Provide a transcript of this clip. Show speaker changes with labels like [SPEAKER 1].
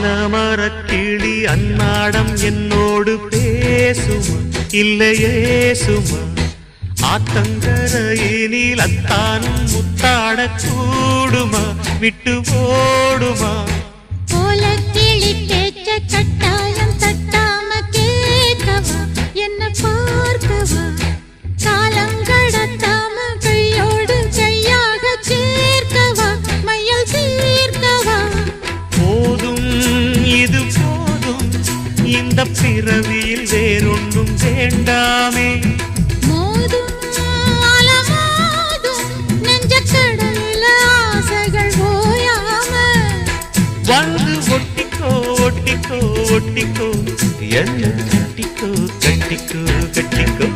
[SPEAKER 1] ஆலமரக்கிளி அன்னாடம் என்னோடு பேசுமா இல்லையே சுமா ஆத்தங்கரையினில் அத்தானும் முத்தாட கூடுமா விட்டு ஓடுமா
[SPEAKER 2] கோலக்கிளி பேச்ச கட்டாயம் தட்டாம கேட்கவா என்ன பார்க்கவா காலம் கடத்தாம கையோடு கையாக சேர்க்கவா மையல் தீர்க்கவா
[SPEAKER 1] போதும் இது போதும் இந்த பிறவியில் வேறொன்றும் வேண்டாமே
[SPEAKER 2] மோதும் அலமோதும் நெஞ்ச கடல்ல ஆசைகள் ஓயாம
[SPEAKER 1] வந்து ஒட்டிக்கோ ஒட்டிக்கோ ஒட்டிக்கோ என்ன கட்டிக்கோ கட்டிக்கோ கட்டிக்கோ